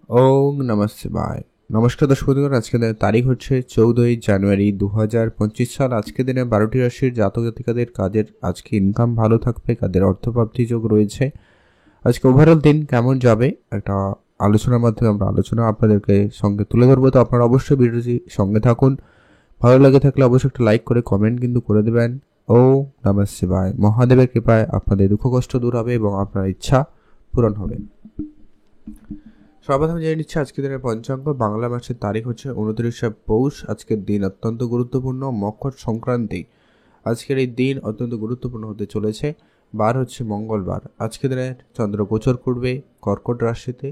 ওং নমঃ শিবায়। নমস্কার দর্শক বন্ধুগণ, আজকে দিনের তারিখ হচ্ছে 14 জানুয়ারি 2025 সাল। আজকে দিনে 12টি রাশির জাতক জাতিকাদের কাজের আজকে ইনকাম ভালো থাকবে, কাদের অর্থপ্রাপ্তি যোগ রয়েছে। আজকে ওভারঅল দিন কেমন যাবে একটা আলোচনার মাধ্যমে আমরা আলোচনা আপনাদেরকে সঙ্গে তুলে ধরবো। তো আপনারা অবশ্যই ভিডিওটি সঙ্গে থাকুন। ভালো লাগে থাকলে অবশ্যই একটা লাইক করে কমেন্ট কিন্তু করে দেবেন। ওং নমঃ শিবায়। মহাদেবের কৃপায় আপনাদের দুঃখ কষ্ট দূর হবে এবং আপনার ইচ্ছা পূরণ হবে। সর্বপ্রথম জেনে নিচ্ছে আজকের দিনের পঞ্চাঙ্গ। বাংলা মাসের তারিখ হচ্ছে 29 পৌষ। আজকের দিন অত্যন্ত গুরুত্বপূর্ণ, মকর সংক্রান্তি। আজকের এই দিন অত্যন্ত গুরুত্বপূর্ণ হতে চলেছে। বার হচ্ছে মঙ্গলবার। আজকের দিনে চন্দ্র গোচর করবে কর্কট রাশিতে।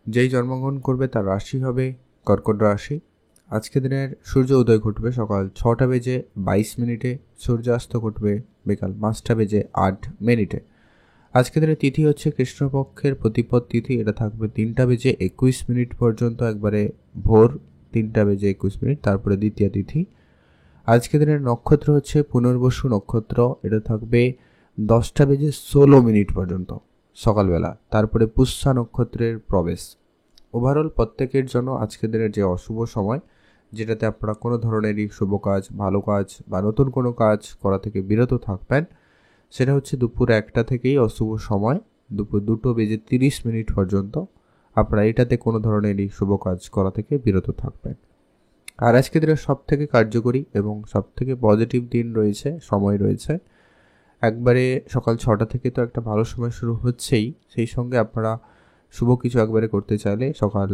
যেই জন্মগ্রহণ করবে তার রাশি হবে কর্কট রাশি। আজকের দিনের সূর্য উদয় ঘটবে সকাল 6:22, সূর্যাস্ত ঘটবে বিকাল 5:08। আজকের দিনের তিথি হচ্ছে কৃষ্ণপক্ষের প্রতিপদ তিথি। এটা থাকবে 3:21 পর্যন্ত, একবারে ভোর 3:21, তারপরে দ্বিতীয় তিথি। আজকের দিনের নক্ষত্র হচ্ছে পুনর্বসু নক্ষত্র। এটা থাকবে 10:16 পর্যন্ত সকালবেলা, তারপরে পুষ্যা নক্ষত্রের প্রবেশ। ওভারঅল প্রত্যেকের জন্য আজকের দিনের যে অশুভ সময়, যেটাতে আপনারা কোনো ধরনেরই শুভ কাজ, ভালো কাজ বা নতুন কোনো কাজ করা থেকে বিরত থাকবেন, সেটা হচ্ছে দুপুর 1টা থেকেই অশুভ সময় দুপুর 2:30 পর্যন্ত আপনারা এটাতে কোনো ধরনেরই শুভ কাজ করা থেকে বিরত থাকবেন। আর আজকে দিনের সব থেকে কার্যকরী এবং সব থেকে পজিটিভ দিন রয়েছে, সময় রয়েছে একবারে সকাল 6টা থেকে। তো একটা ভালো সময় শুরু হচ্ছেই, সেই সঙ্গে আপনারা শুভ কিছু একবারে করতে চাইলে সকাল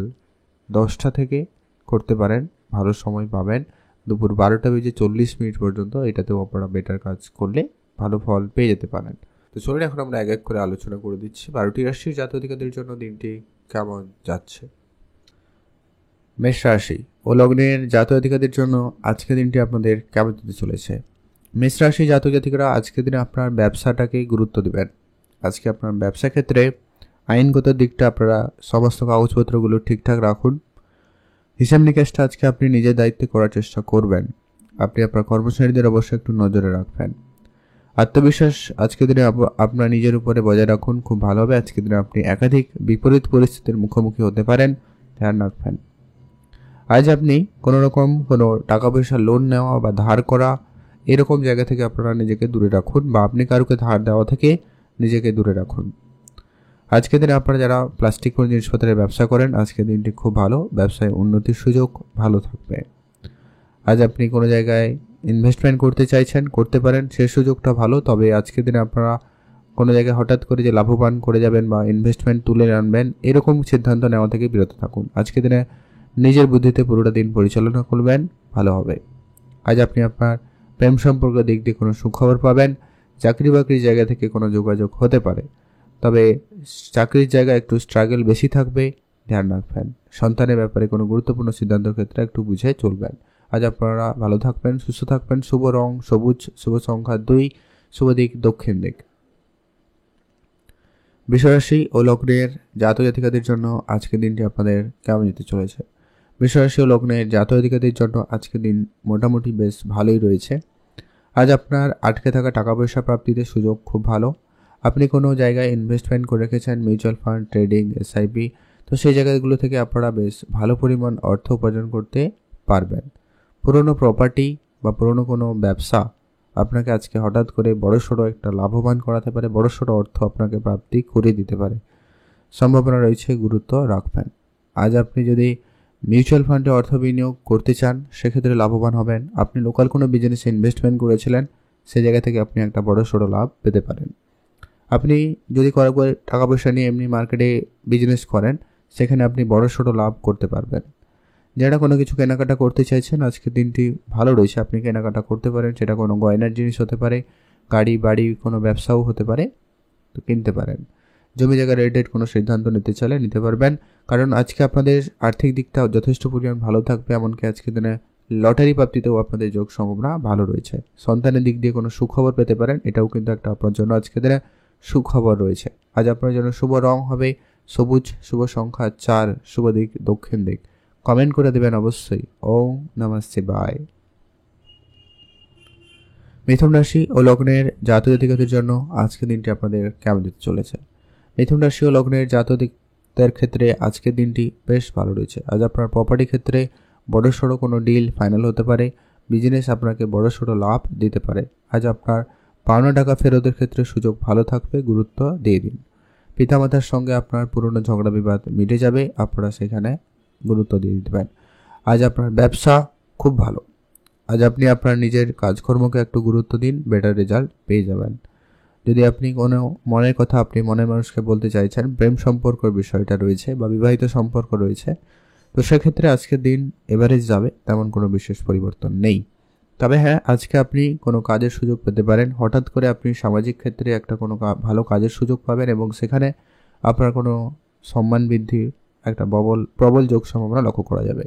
10টা থেকে করতে পারেন, ভালো সময় পাবেন। দুপুর 12:40 পর্যন্ত এটাতেও আপনারা বেটার কাজ করলে ভালো ফল পেয়ে যেতে পারেন। তো চলুন এখন আমরা এক এক করে আলোচনা করে দিচ্ছি 12টি রাশির জাতক-জাতিকাদের জন্য দিনটি কেমন যাচ্ছে। মেষ রাশি ও লগ্নের জাতক-জাতিকাদের জন্য আজকের দিনটি আপনাদের কেমন যেতে চলেছে। মেষ রাশি জাতক-জাতিকারা আজকের দিনে আপনার ব্যবসাটাকে গুরুত্ব দেবেন। আজকে আপনার ব্যবসা ক্ষেত্রে আইনগত দিকটা আপনারা সমস্ত কাগজপত্রগুলো ঠিকঠাক রাখুন। হিসাব নিকাশটা আজকে আপনি নিজের দায়িত্বে করার চেষ্টা করবেন। আপনি আপনার কর্মচারীদের অবশ্যই একটু নজরে রাখবেন। আত্মবিশ্বাস আজকের দিনে আপনার নিজের উপরে বজায় রাখুন, খুব ভালো হবে। আজকের দিনে আপনি একাধিক বিপরীত পরিস্থিতির মুখোমুখি হতে পারেন, ধ্যান রাখবেন। আজ আপনি কোনো টাকা পয়সা লোন নেওয়া বা ধার করা এরকম জায়গা থেকে আপনারা নিজেকে দূরে রাখুন, বা আপনি কারোকে ধার দেওয়া থেকে নিজেকে দূরে রাখুন। আজকের দিনে আপনারা যারা প্লাস্টিক জিনিসপত্রের ব্যবসা করেন, আজকের দিনটি খুব ভালো, ব্যবসায় উন্নতির সুযোগ ভালো থাকবে। আজ আপনি কোনো জায়গায় ইনভেস্টমেন্ট করতে চাইছেন, করতে পারেন, সে সুযোগটা ভালো। তবে আজকের দিনে আপনারা কোনো জায়গায় হঠাৎ করে যে লাভবান করে যাবেন বা ইনভেস্টমেন্ট তুলে আনবেন, এরকম সিদ্ধান্ত নেওয়া থেকে বিরত থাকুন। আজকের দিনে নিজের বুদ্ধিতে পুরোটা দিন পরিচালনা করবেন, ভালো হবে। আজ আপনি আপনার প্রেম সম্পর্কের দিক দিয়ে কোনো সুখবর পাবেন। চাকরি বাকরির জায়গা থেকে কোনো যোগাযোগ হতে পারে, তবে চাকরির জায়গায় একটু স্ট্রাগল বেশি থাকবে, ধ্যান রাখবেন। সন্তানের ব্যাপারে কোনো গুরুত্বপূর্ণ সিদ্ধান্তের ক্ষেত্রে একটু বুঝে চলবেন। আজ আপনারা ভালো থাকবেন, সুস্থ থাকবেন। শুভ রং সবুজ, শুভ সংখ্যা 2, শুভ দিক দক্ষিণ দিক। বৃষরাশি ও লগ্নের জাতক জাতিকাদের জন্য আজকের দিনটি আপনাদের কেমন যেতে চলেছে। বৃষরাশি ও লগ্নের জাতক জাতিকাদের জন্য আজকের দিন মোটামুটি বেশ ভালোই রয়েছে। আজ আপনার আটকে থাকা টাকা পয়সা প্রাপ্তিতে সুযোগ খুব ভালো। আপনি কোনো জায়গায় ইনভেস্টমেন্ট করে রেখেছেন, মিউচুয়াল ফান্ড, ট্রেডিং, এসআইপি, তো সেই জায়গাগুলো থেকে আপনারা বেশ ভালো পরিমাণ অর্থ উপার্জন করতে পারবেন। পুরনো প্রপার্টি বা পুরনো কোনো ব্যবসা আপনাকে আজকে হঠাৎ করে বড়সড় একটা লাভবান করাতে পারে, বড়সড় অর্থ আপনাকে প্রাপ্তি করে দিতে পারে, সম্ভাবনা রয়েছে, গুরুত্ব রাখবেন। আজ আপনি যদি মিউচুয়াল ফান্ডে অর্থ বিনিয়োগ করতে চান, সেক্ষেত্রে লাভবান হবেন। আপনি লোকাল কোনো বিজনেসে ইনভেস্টমেন্ট করেছিলেন, সেই জায়গা থেকে আপনি একটা বড়সড় লাভ পেতে পারেন। আপনি যদি কয়েকবার টাকা পয়সা নিয়ে এমনি মার্কেটে বিজনেস করেন, সেখানে আপনি বড়সড় লাভ করতে পারবেন। যারা কোনো কিছু কেনাকাটা করতে চাইছেন, আজকের দিনটি ভালো রয়েছে, আপনি কেনাকাটা করতে পারেন। সেটা কোনো গয়নার জিনিস হতে পারে, গাড়ি বাড়ি কোনো ব্যবসাও হতে পারে, তো কিনতে পারেন। জমি জায়গা রিলেটেড কোনো সিদ্ধান্ত নিতে চাইলে নিতে পারবেন, কারণ আজকে আপনাদের আর্থিক দিকটা যথেষ্ট পরিমাণ ভালো থাকবে। এমনকি আজকের দিনে লটারি প্রাপ্তিতেও আপনাদের যোগ সম্ভাবনা ভালো রয়েছে। সন্তানের দিক দিয়ে কোনো সুখবর পেতে পারেন, এটাও কিন্তু একটা আপনার জন্য আজকের দিনে সুখবর রয়েছে। আজ আপনার জন্য শুভ রং হবে সবুজ, শুভ সংখ্যা 4, শুভ দিক দক্ষিণ দিক। কমেন্ট করে দেবেন অবশ্যই। ওং নমঃ শিবায়। মিথুন রাশি ও লগ্নের জাতক জাতিকাদের জন্য আজকের দিনটি আপনাদের কেমন যেতে চলেছে। মিথুন রাশি ও লগ্নের জাতক তার ক্ষেত্রে আজকের দিনটি বেশ ভালো রয়েছে। আজ আপনার প্রপার্টি ক্ষেত্রে বড়সড় কোনো ডিল ফাইনাল হতে পারে, বিজনেস আপনাকে বড়সড় লাভ দিতে পারে। আজ আপনার পাওনা টাকা ফেরতের ক্ষেত্রে সুযোগ ভালো থাকবে, গুরুত্ব দিয়ে দিন। পিতামাতার সঙ্গে আপনার পুরনো ঝগড়া বিবাদ মিটে যাবে, আপনারা সেখানে গুরুত্ব দিয়ে দিবেন। আজ আপনার ব্যবসা খুব ভালো। আজ আপনি আপনার নিজের কাজকর্মকে একটু গুরুত্ব দিন, বেটার রেজাল্ট পেয়ে যাবেন। যদি আপনি কোনো মনের কথা আপনি মনের মানুষকে বলতে চাইছেন, প্রেম সম্পর্কের বিষয়টা রয়েছে বা বিবাহিত সম্পর্ক রয়েছে, তো সেক্ষেত্রে আজকের দিন এভারেজ যাবে, তেমন কোনো বিশেষ পরিবর্তন নেই। তবে হ্যাঁ, আজকে আপনি কোনো কাজের সুযোগ পেতে পারেন। হঠাৎ করে আপনি সামাজিক ক্ষেত্রে একটা কোনো ভালো কাজের সুযোগ পাবেন এবং সেখানে আপনার কোনো সম্মান বৃদ্ধি একটা প্রবল যোগ সম্ভাবনা লক্ষ্য করা যাবে।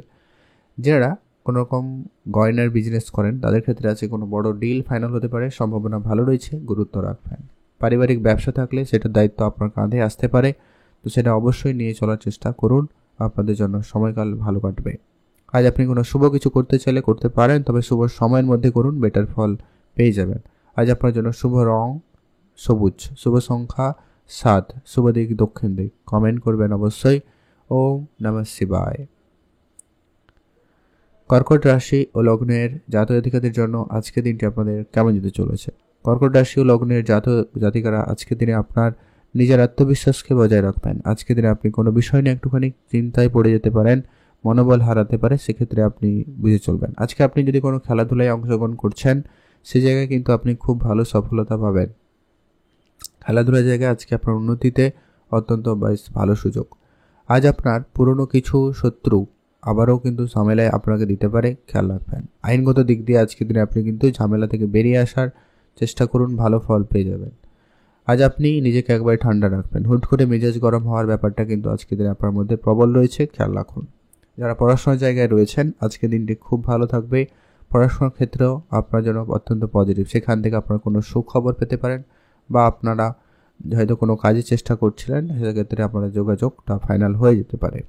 যারা কোনো রকম গয়নার বিজনেস করেন তাদের ক্ষেত্রে আছে কোনো বড় ডিল ফাইনাল হতে পারে, সম্ভাবনা ভালো রয়েছে, গুরুত্ব রাখবেন। পারিবারিক ব্যবসা থাকলে সেটার দায়িত্ব আপনার কাঁধে আসতে পারে, তো সেটা অবশ্যই নিয়ে চলার চেষ্টা করুন, আপনাদের জন্য সময়কাল ভালো কাটবে। আজ আপনি কোনো শুভ কিছু করতে চাইলে করতে পারেন, তবে শুভ সময়ের মধ্যে করুন, বেটার ফল পেয়ে যাবেন। আজ আপনার জন্য শুভ রং সবুজ, শুভ সংখ্যা 7, শুভ দিক দক্ষিণ দিক। কমেন্ট করবেন অবশ্যই। ওম নমঃ শিবায়। কর্কট রাশি ও লগ্নের জাতক-জাতিকাদের জন্য আজকের দিনটি আপনাদের কেমন যেতে চলেছে? কর্কট রাশি ও লগ্নের জাতিকারা আজকের দিনে আপনার নিজের আত্মবিশ্বাসকে বজায় রাখবেন। আজকের দিনে আপনি কোনো বিষয় নিয়ে একটুখানি চিন্তায় পড়ে যেতে পারেন, মনোবল হারাতে পারে, সেক্ষেত্রে আপনি বুঝে চলবেন। আজকে আপনি যদি কোনো খেলাধুলায় অংশগ্রহণ করছেন, সে জায়গায় কিন্তু আপনি খুব ভালো সফলতা পাবেন। খেলাধুলার জায়গায় আজকে আপনার উন্নতিতে অত্যন্ত বেশ ভালো সুযোগ। আজ আপনার পুরনো কিছু শত্রু আবারও কিন্তু ঝামেলায় আপনাকে দিতে পারে, খেয়াল রাখবেন। আইনগত দিক দিয়ে আজকের দিনে আপনি কিন্তু ঝামেলা থেকে বেরিয়ে আসার চেষ্টা করুন, ভালো ফল পেয়ে যাবেন। আজ আপনি নিজেকে একবারে ঠান্ডা রাখবেন। হুট করে মেজাজ গরম হওয়ার ব্যাপারটা কিন্তু আজকের দিনে আপনার মধ্যে প্রবল রয়েছে, খেয়াল রাখুন। যারা পড়াশোনার জায়গায় রয়েছেন আজকের দিনটি খুব ভালো থাকবে। পড়াশোনার ক্ষেত্রেও আপনার জন্য অত্যন্ত পজিটিভ, সেখান থেকে আপনার কোনো সুখবর পেতে পারেন, বা আপনারা হয়তো কোনো কাজের চেষ্টা করছিলেন, সেক্ষেত্রে আপনার যোগাযোগটা ফাইনাল হয়ে যেতে পারে।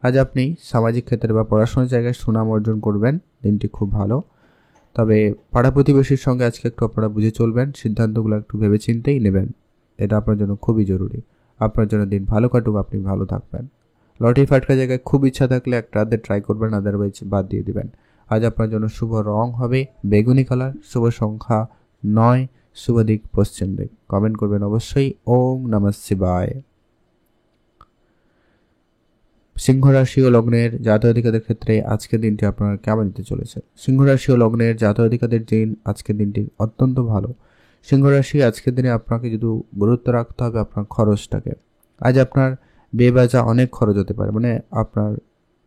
আজ আপনি সামাজিক ক্ষেত্রে বা পড়াশোনার জায়গায় সুনাম অর্জন করবেন, দিনটি খুব ভালো। তবে পাড়া প্রতিবেশীর সঙ্গে আজকে একটু আপনারা বুঝে চলবেন, সিদ্ধান্তগুলো একটু ভেবেচিন্তেই নেবেন, এটা আপনার জন্য খুবই জরুরি। আপনার জন্য দিন ভালো কাটুক, আপনি ভালো থাকবেন। লটারি ফাটকা জায়গায় খুব ইচ্ছা থাকলে একটা আধে ট্রাই করবেন, আদারওয়াইজ বাদ দিয়ে দিবেন। আজ আপনার জন্য শুভ রং হবে বেগুনি কালার, শুভ সংখ্যা 9, শুভ দিক পশ্চিম দিক। কমেন্ট করবেন অবশ্যই। ওম নমঃ শিবায়। সিংহ রাশি ও লগ্নের জাতক-জাতিকাদের ক্ষেত্রে আজকের দিনটি আপনার কেমন যেতে চলেছে? সিংহ রাশি ও লগ্নের জাতক-জাতিকাদের দিন আজকের দিনটি অত্যন্ত ভালো। সিংহ রাশি আজকের দিনে আপনাকে যদি গুরুত্ব রাখতে হবে আপনার খরচটাকে। আজ আপনার বেবাজা অনেক খরচ হতে পারে, মানে আপনার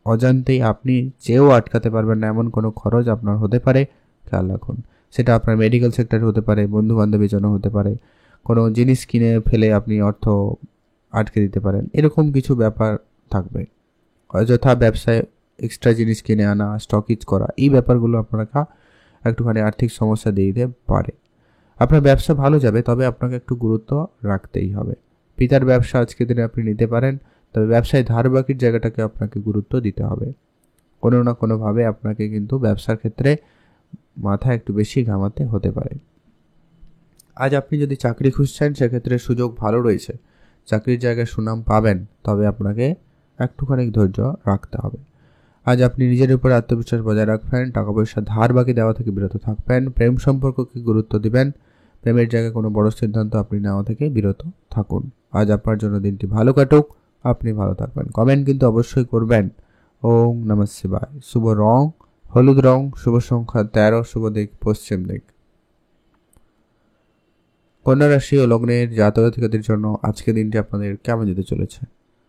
অজান্তেই আপনি চেয়েও আটকাতে পারবেন না এমন কোনো খরচ আপনার হতে পারে, খেয়াল রাখুন। সেটা আপনার মেডিকেল সেক্টরে হতে পারে, বন্ধু বান্ধবের জন্য হতে পারে, কোনো জিনিস কিনে ফেলে আপনি অর্থ আটকে দিতে পারেন, এরকম কিছু ব্যাপার থাকবে। অযথা ব্যবসায় এক্সট্রা জিনিস কিনে আনা, স্টকিজ করা, এই ব্যাপারগুলো আপনাকে একটুখানি আর্থিক সমস্যা দিয়ে দিতে পারে। আপনার ব্যবসা ভালো যাবে, তবে আপনাকে একটু গুরুত্ব রাখতেই হবে। পিতার ব্যবসা আজকের দিনে আপনি নিতে পারেন, তবে ব্যবসায় ধার বাকির জায়গাটাকে আপনাকে গুরুত্ব দিতে হবে। কোনো না কোনোভাবে আপনাকে কিন্তু ব্যবসার ক্ষেত্রে মাথা একটু বেশি ঘামাতে হতে পারে। আজ আপনি যদি চাকরি খুঁজছেন, সেক্ষেত্রে সুযোগ ভালো রয়েছে, চাকরির জায়গায় সুনাম পাবেন, তবে আপনাকে একটুখানি ধৈর্য রাখতে হবে। আজ আপনি নিজের উপর আত্মবিশ্বাস বজায় রাখবেন, টাকা পয়সা ধার বাকি দেওয়া থেকে বিরত থাকবেন, প্রেম সম্পর্ককে গুরুত্ব দিবেন, প্রেমের জায়গায় কোনো বড় সিদ্ধান্ত আপনি নেওয়া থেকে বিরত থাকুন। আজ আপনার জন্য দিনটি ভালো কাটুক, আপনি ভালো থাকবেন। কমেন্ট কিন্তু অবশ্যই করবেন। ওম নমঃ শিবায়। শুভ রং হলুদ রং, শুভ সংখ্যা 13, শুভ দিক পশ্চিম দিক। কন্যা রাশি ও লগ্নের জাতক-জাতিকাদের জন্য আজকের দিনটি আপনাদের কেমন যেতে চলেছে?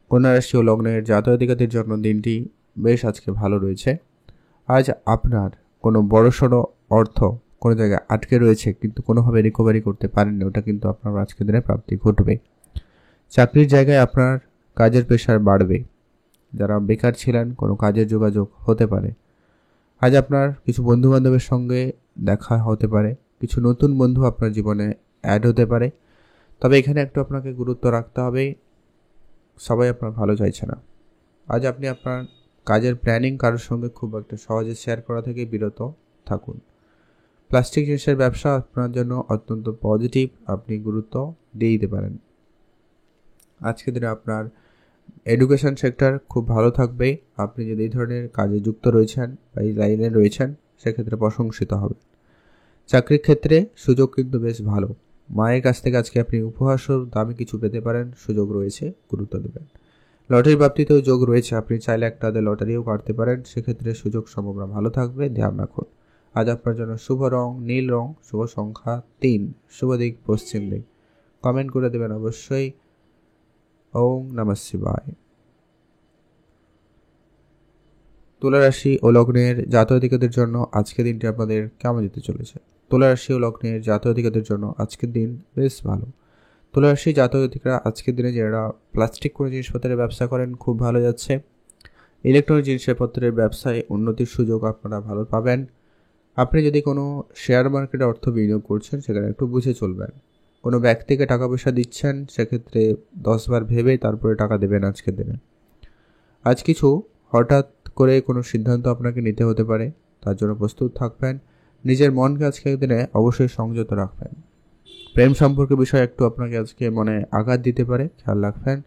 কন্যা রাশি ও লগ্নের জাতক-জাতিকাদের জন্য দিনটি বেশ আজকে ভালো রয়েছে। আজ আপনার কোনো বড়সড় অর্থ কোনো জায়গায় আটকে রয়েছে, কিন্তু কোনোভাবে রিকভারি করতে পারেননি, ওটা কিন্তু আপনার আজকের দিনে প্রাপ্তি ঘটবে। চাকরির জায়গায় আপনার কাজের প্রেশার বাড়বে। যারা বেকার ছিলেন, কোনো কাজের যোগাযোগ হতে পারে। আজ আপনার কিছু বন্ধুবান্ধবের সঙ্গে দেখা হতে পারে, কিছু নতুন বন্ধু আপনার জীবনে অ্যাড হতে পারে, তবে এখানে একটু আপনাকে গুরুত্ব রাখতে হবে, সবাই আপনার ভালো চাইছে না। আজ আপনি আপনার কাজের প্ল্যানিং কারোর সঙ্গে খুব একটা সহজে শেয়ার করা থেকে বিরত থাকুন। প্লাস্টিক জিনিসের ব্যবসা আপনার জন্য অত্যন্ত পজিটিভ, আপনি গুরুত্ব দিয়ে দিতে পারেন। আজকের দিনে আপনার এডুকেশন সেক্টর খুব ভালো থাকবে। আপনি যদি এই ধরনের কাজে যুক্ত রয়েছেন বা এই লাইনে রয়েছেন সেক্ষেত্রে প্রশংসিত হবে। চাকরির ক্ষেত্রে সুযোগ কিন্তু বেশ ভালো। মায়ের কাছ থেকে আজকে আপনি উপহারস্বরূপ দামি কিছু পেতে পারেন, সুযোগ রয়েছে, গুরুত্ব দেবেন। লটারি প্রাপ্তিতেও যোগ রয়েছে, আপনি চাইলে একটা লটারিও কাটতে পারেন, সেক্ষেত্রে সুযোগ সম্ভাবনা ভালো থাকবে, ধ্যান রাখুন। আজ আপনার জন্য শুভ রং নীল রং, শুভ সংখ্যা 3, শুভ দিক পশ্চিম দিক। কমেন্ট করে দেবেন অবশ্যই। ওম নমঃ শিবায়। তুলা রাশি ও লগ্নের জাতক-জাতিকাদের জন্য আজকের দিনটি আপনাদের কেমন যেতে চলেছে? তুলা রাশি ও লগ্নের জাতক-জাতিকাদের জন্য আজকের দিন বেশ ভালো। তুলা রাশি জাতক-জাতিকারা আজকের দিনে যারা প্লাস্টিক কোনো জিনিসপত্রের ব্যবসা করেন খুব ভালো যাচ্ছে। ইলেকট্রনিক জিনিসপত্রের ব্যবসায় উন্নতির সুযোগ আপনারা ভালো পাবেন। আপনি যদি কোনো শেয়ার মার্কেটে অর্থ বিনিয়োগ করছেন সেখানে একটু বুঝে চলবেন। কোনো ব্যক্তিকে টাকা পয়সা দিচ্ছেন সেক্ষেত্রে 10 বার ভেবে তারপরে টাকা দেবেন আজকের দিনে। আজ কিছু হঠাৎ করে কোনো সিদ্ধান্ত আপনাকে নিতে হতে পারে, তার জন্য প্রস্তুত থাকবেন। নিজের মনকে আজকের দিনে অবশ্যই সংযত রাখবেন। প্রেম সম্পর্কের বিষয়ে একটু আপনাকে আজকে মনে আঘাত দিতে পারে, খেয়াল রাখবেন।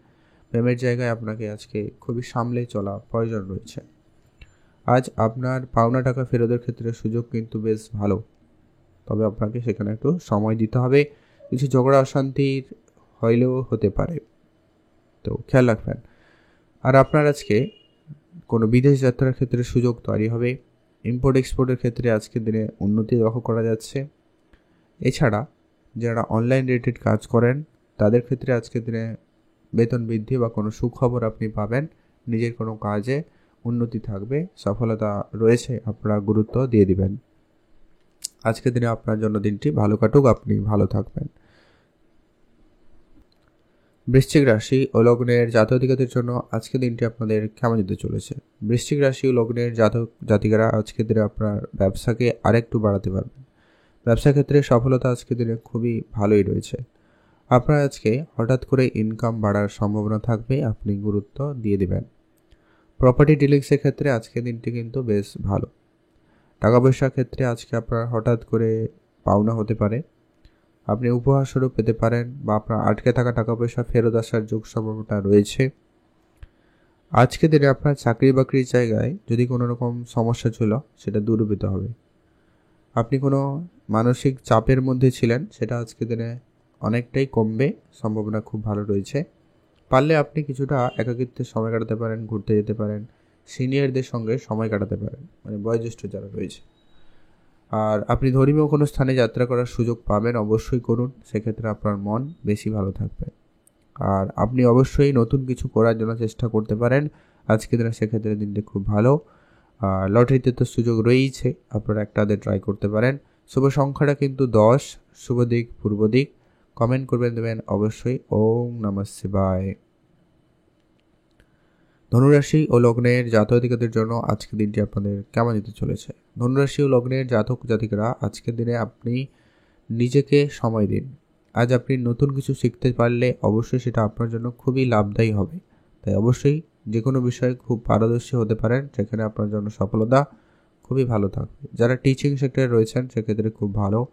প্রেমের জায়গায় আপনাকে আজকে খুবই সামলে চলা প্রয়োজন রয়েছে। আজ আপনার পাওনা টাকা ফেরতের ক্ষেত্রে সুযোগ কিন্তু বেশ ভালো, তবে আপনাকে সেখানে একটু সময় দিতে হবে। কিছু ঝগড়া অশান্তির হইলেও হতে পারে, তো খেয়াল রাখবেন। আর আপনার আজকে কোনো বিদেশ যাত্রার ক্ষেত্রে সুযোগ তৈরি হবে। ইম্পোর্ট এক্সপোর্টের ক্ষেত্রে আজকের দিনে উন্নতি লক্ষ্য করা যাচ্ছে। এছাড়া যারা অনলাইন রিলেটেড কাজ করেন তাদের ক্ষেত্রে আজকের দিনে বেতন বৃদ্ধি বা কোনো সুখবর আপনি পাবেন। নিজের কোনো কাজে উন্নতি থাকবে, সফলতা রয়েছে, আপনারা গুরুত্ব দিয়ে দিবেন। আজকের দিনে আপনার জন্য দিনটি ভালো কাটুক, আপনি ভালো থাকবেন। বৃশ্চিক রাশি ও লগ্নের জাতক-জাতিকাদের জন্য আজকের দিনটি আপনাদের কেমন যেতে চলেছে? বৃশ্চিক রাশি ও লগ্নের জাতক-জাতিকারা আজকের দিনে আপনার ব্যবসাকে আরেকটু বাড়াতে পারবেন। ব্যবসা ক্ষেত্রে সফলতা আজকের দিনে খুবই ভালোই রয়েছে। আপনার আজকে হঠাৎ করে ইনকাম বাড়ার সম্ভাবনা থাকবে, আপনি গুরুত্ব দিয়ে দিবেন। প্রপার্টি ডিলিংসের ক্ষেত্রে আজকের দিনটি কিন্তু বেশ ভালো। টাকা পয়সার ক্ষেত্রে আজকে আপনার হঠাৎ করে পাওনা হতে পারে, আপনি উপহারস্বরূপ পেতে পারেন, বা আপনার আটকে থাকা টাকা পয়সা ফেরত আসার যোগ সম্ভাবনা রয়েছে। আজকে দিনে আপনার চাকরি বাকরির জায়গায় যদি কোনো রকম সমস্যা ছিল সেটা দূরীভূত হবে। আপনি কোনো মানসিক চাপের মধ্যে ছিলেন, সেটা আজকে দিনে অনেকটাই কমবে, সম্ভাবনা খুব ভালো রয়েছে। পারলে আপনি কিছুটা একাকিত্বে সময় কাটাতে পারেন, ঘুরতে যেতে পারেন, সিনিয়রদের সঙ্গে সময় কাটাতে পারেন, মানে বয়োজ্যেষ্ঠ যারা রয়েছে। আর আপনি ধর্মীয় কোনো স্থানে যাত্রা করার সুযোগ পাবেন, অবশ্যই করুন, সেক্ষেত্রে আপনার মন বেশি ভালো থাকবে। আর আপনি অবশ্যই নতুন কিছু করার জন্য চেষ্টা করতে পারেন আজকের দিনে, সেক্ষেত্রে দিনটি খুব ভালো। আর লটারিতে তো সুযোগ রয়েইছে, আপনারা একটা ট্রাই করতে পারেন। শুভ সংখ্যাটা কিন্তু 10, শুভ দিক পূর্ব দিক। কমেন্ট করবেন দেবেন অবশ্যই ওম নমঃ শিবায়। ধনুরাশি ও লগ্নের জাতক-জাতিকাদের জন্য আজকের দিনটি আপনাদের কেমন যেতে চলেছে? ধনুরাশি ও লগ্নের জাতক জাতিকারা আজকের দিনে আপনি নিজেকে সময় দিন। আজ আপনি নতুন কিছু শিখতে পারলে অবশ্যই সেটা আপনার জন্য খুবই লাভদায়ী হবে। তাই অবশ্যই যে কোনো বিষয়ে খুব পারদর্শী হতে পারেন, সেখানে আপনার জন্য সফলতা খুবই ভালো থাকবে। যারা টিচিং সেক্টরে রয়েছেন সেক্ষেত্রে খুব ভালো।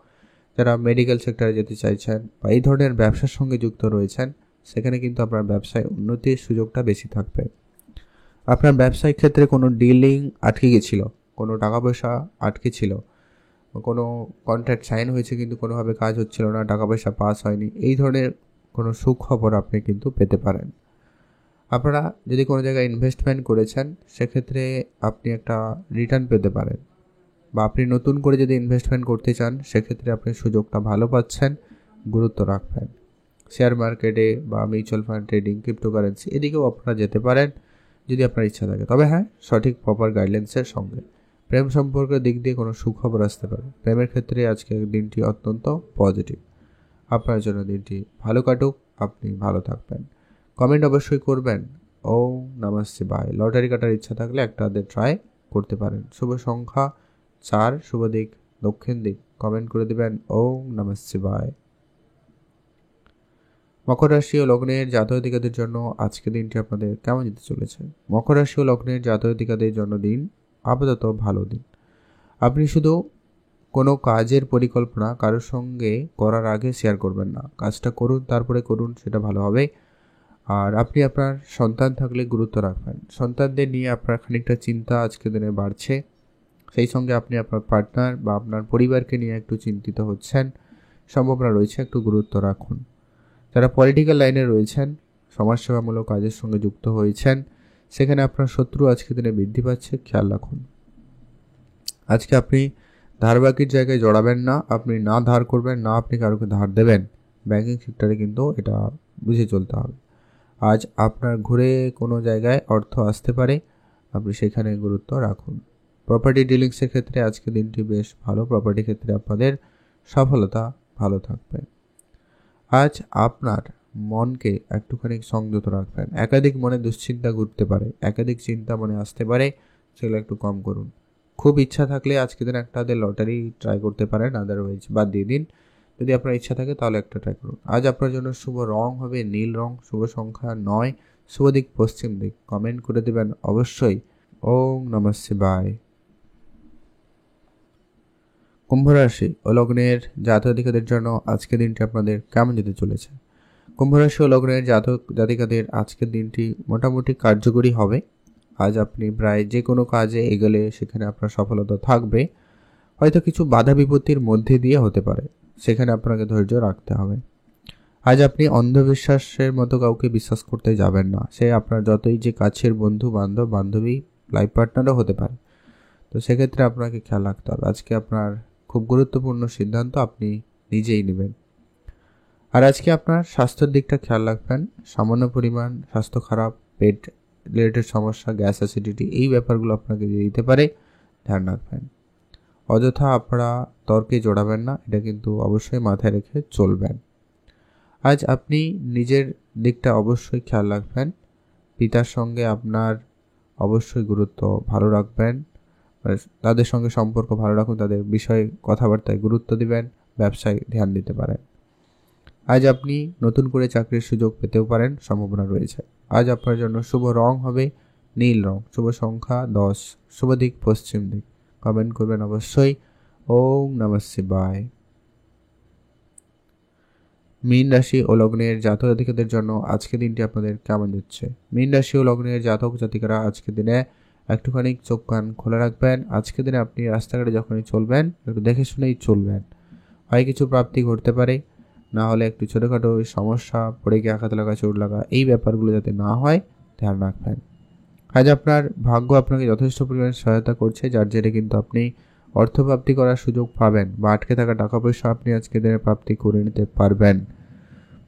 যারা মেডিকেল সেক্টরে যেতে চাইছেন বা এই ধরনের ব্যবসার সঙ্গে যুক্ত রয়েছেন, সেখানে কিন্তু আপনার ব্যবসায় উন্নতির সুযোগটা বেশি থাকবে। আপনার ব্যবসায়িক ক্ষেত্রে কোনো ডিলিং আটকে গেছিল, কোনো টাকা পয়সা আটকে ছিল, কোনো কন্ট্রাক্ট সাইন হয়েছে কিন্তু কোনোভাবে কাজ হচ্ছিল না, টাকা পয়সা পাস হয়নি, এই ধরনের কোনো সুখবর আপনি কিন্তু পেতে পারেন। আপনারা যদি কোনো জায়গায় ইনভেস্টমেন্ট করেছেন সেক্ষেত্রে আপনি একটা রিটার্ন পেতে পারেন, বা আপনি নতুন করে যদি ইনভেস্টমেন্ট করতে চান সেক্ষেত্রে আপনি সুযোগটা ভালো পাচ্ছেন, গুরুত্ব রাখবেন। শেয়ার মার্কেটে বা মিউচুয়াল ফান্ড ট্রেডিং, ক্রিপ্টোকারেন্সি, এদিকেও আপনারা যেতে পারেন যদি আপনার ইচ্ছা থাকে, তবে হ্যাঁ, সঠিক প্রপার গাইডলাইন্সের সঙ্গে। প্রেম সম্পর্কের দিক দিয়ে কোনো সুখবর আসতে পারে। প্রেমের ক্ষেত্রে আজকের দিনটি অত্যন্ত পজিটিভ। আপনার জন্য দিনটি ভালো কাটুক, আপনি ভালো থাকবেন। কমেন্ট অবশ্যই করবেন ওম নমঃ শিবায়। লটারি কাটার ইচ্ছা থাকলে একটা ট্রাই করতে পারেন। শুভ সংখ্যা 4, শুভ দিক দক্ষিণ দিক। কমেন্ট করে দেবেন ওম নমঃ শিবায়। মকর রাশি ও লগ্নের জাতক-জাতিকাদের জন্য আজকের দিনটি আপনাদের কেমন যেতে চলেছে? মকর রাশি ও লগ্নের জাতক-জাতিকাদের জন্য দিন আপাতত ভালো দিন। আপনি শুধু কোনো কাজের পরিকল্পনা কারোর সঙ্গে করার আগে শেয়ার করবেন না। কাজটা করুন, তারপরে করুন, সেটা ভালো হবে। আর আপনি আপনার সন্তান থাকলে গুরুত্ব রাখবেন। সন্তানদের নিয়ে আপনার খানিকটা চিন্তা আজকের দিনে বাড়ছে। সেই সঙ্গে আপনি আপনার পার্টনার বা আপনার পরিবারকে নিয়ে একটু চিন্তিত হচ্ছেন, সম্ভাবনা রয়েছে, একটু গুরুত্ব রাখুন। যারা পলিটিক্যাল লাইনে রয়েছেন, সমাজসেবামূলক কাজের সঙ্গে যুক্ত হয়েছেন, সেখানে আপনার শত্রু আজকের দিনে বৃদ্ধি পাচ্ছে, খেয়াল রাখুন। আজকে আপনি ধারবাকির জায়গায় জড়াবেন না, আপনি না ধার করবেন না, আপনি কারোকে ধার দেবেন। ব্যাংকিং সেক্টরে কিন্তু এটা বুঝে চলতে হবে। আজ আপনার ঘুরে কোনো জায়গায় অর্থ আসতে পারে, আপনি সেখানে গুরুত্ব রাখুন। প্রপার্টি ডিলিংসের ক্ষেত্রে আজকে দিনটি বেশ ভালো, প্রপার্টি ক্ষেত্রে আপনাদের সফলতা ভালো থাকবে। আজ আপনার মনকে একটুখানি সংযত রাখবেন। একাধিক মনে দুশ্চিন্তা ঘুরতে পারে, একাধিক চিন্তা মনে আসতে পারে, সেগুলো একটু কম করুন। খুব ইচ্ছা থাকলে আজকে দিন একটা লটারি ট্রাই করতে পারেন, আদারওয়াইজ বাদ দিয়ে দিন। যদি আপনার ইচ্ছা থাকে তাহলে একটা ট্রাই করুন। আজ আপনার জন্য শুভ রং হবে নীল রং, শুভ সংখ্যা 9, শুভ দিক পশ্চিম দিক। কমেন্ট করে দেবেন অবশ্যই ওম নমঃ শিবায়। কুম্ভ রাশি ও লগ্নের জাতক-জাতিকাদের জন্য আজকের দিনটি আপনাদের কেমন যেতে চলেছে? কুম্ভ রাশি ও লগ্নের জাতক জাতিকাদের আজকের দিনটি মোটামুটি কার্যকরী হবে। আজ আপনি প্রায় যে কোনো কাজে এগোলে সেখানে আপনার সফলতা থাকবে। হয়তো কিছু বাধা বিপত্তির মধ্যে দিয়ে হতে পারে, সেখানে আপনাকে ধৈর্য রাখতে হবে। আজ আপনি অন্ধবিশ্বাসের মতো কাউকে বিশ্বাস করতে যাবেন না, সে আপনার যতই যে কাছের বন্ধু বান্ধব বান্ধবী লাইফ পার্টনারও হতে পারে। তো সেক্ষেত্রে আপনাকে খেয়াল রাখতে হবে। আজকে আপনার খুব গুরুত্বপূর্ণ সিদ্ধান্ত আপনি নিজেই নেবেন। আর আজকে আপনার স্বাস্থ্যের দিকটা খেয়াল রাখবেন। সামান্য পরিমাণ স্বাস্থ্য খারাপ, পেট রিলেটেড সমস্যা, গ্যাস অ্যাসিডিটি, এই ব্যাপারগুলো আপনাকে দিয়ে দিতে পারে, ধ্যান রাখবেন। অযথা আপনারা তর্কে জড়াবেন না, এটা কিন্তু অবশ্যই মাথায় রেখে চলবেন। আজ আপনি নিজের দিকটা অবশ্যই খেয়াল রাখবেন। পিতার সঙ্গে আপনার অবশ্যই গুরুত্ব ভালো রাখবেন, তাদের সঙ্গে সম্পর্ক ভালো রাখুন, তাদের বিষয়ে কথাবার্তায় গুরুত্ব দিবেন, ব্যবসায় ধ্যান দিতে পারেন। আজ আপনি নতুন করে চাকরির সুযোগ পেতেও পারেন, সম্ভাবনা রয়েছে। আজ আপনার জন্য শুভ রং হবে নীল রং, শুভ সংখ্যা 10, শুভ দিক পশ্চিম দিক। কমেন্ট করবেন অবশ্যই ওম নমঃ শিবায়। মীন রাশি ও লগ্নের জাতক জাতিকাদের জন্য আজকে দিনটি আপনাদের কেমন যাচ্ছে? মীন রাশি ও লগ্নের জাতক জাতিকারা আজকে দিনে একটুখানি চোখ কান খোলা রাখবেন। আজকে দিনে আপনি রাস্তাঘাটে যখনই চলবেন একটু দেখে শুনেই চলবেন। হয় কিছু প্রাপ্তি ঘটতে পারে, না হলে একটু ছোটোখাটো সমস্যা, পড়ে গিয়ে আঘাত লাগা, চোট লাগা, এই ব্যাপারগুলো যাতে না হয় ধ্যান রাখবেন। আজ আপনার ভাগ্য আপনাকে যথেষ্ট পরিমাণে সহায়তা করছে, যার জেরে কিন্তু আপনি অর্থপ্রাপ্তি করার সুযোগ পাবেন বা আটকে থাকা টাকা পয়সা আপনি আজকে দিনে প্রাপ্তি করে নিতে পারবেন।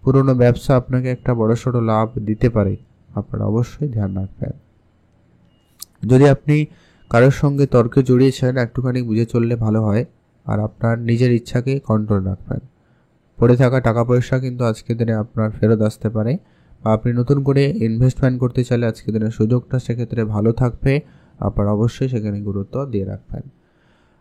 পুরনো ব্যবসা আপনাকে একটা বড়সড় লাভ দিতে পারে, আপনারা অবশ্যই ধ্যান রাখবেন। যদি আপনি কারোর সঙ্গে তর্কে জড়িয়েছেন, একটুখানি বুঝে চললে ভালো হয়। আর আপনার নিজের ইচ্ছাকে কন্ট্রোল রাখবেন। পড়ে থাকা টাকা পয়সা কিন্তু আজকের দিনে আপনার ফেরত আসতে পারে, বা আপনি নতুন করে ইনভেস্টমেন্ট করতে চাইলে আজকের দিনের সুযোগটা সেক্ষেত্রে ভালো থাকবে, আপনারা অবশ্যই সেখানে গুরুত্ব দিয়ে রাখবেন।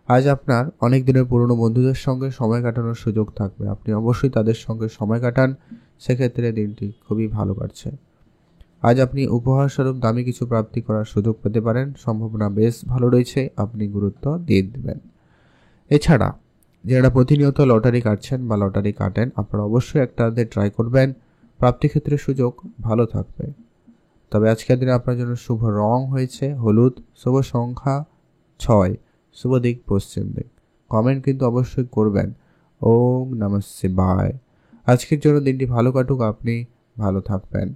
আজ আপনার অনেক দিনের পুরনো বন্ধুদের সঙ্গে সময় কাটানোর সুযোগ থাকবে, আপনি অবশ্যই তাদের সঙ্গে সময় কাটান, সেক্ষেত্রে দিনটি খুবই ভালো কাটছে। আজ আপনি উপহার স্বরূপ দামি কিছু প্রাপ্তি করার সুযোগ পেতে পারেন, সম্ভাবনা বেশ ভালো রয়েছে, আপনি গুরুত্ব দিয়ে দেবেন। এছাড়া যারা প্রতিনিয়ত লটারি কাটছেন বা লটারি কাটেন, আপনারা অবশ্যই একটা ট্রাই করবেন, প্রাপ্তি ক্ষেত্রে সুযোগ ভালো থাকবে। তবে আজকের দিনে আপনার জন্য শুভ রং হয়েছে হলুদ, শুভ সংখ্যা 6, শুভ দিক পশ্চিম দিক। কমেন্ট কিন্তু অবশ্যই করবেন ওম নমঃ শিবায়। আজকের জন্য দিনটি ভালো কাটুক, আপনি ভালো থাকবেন।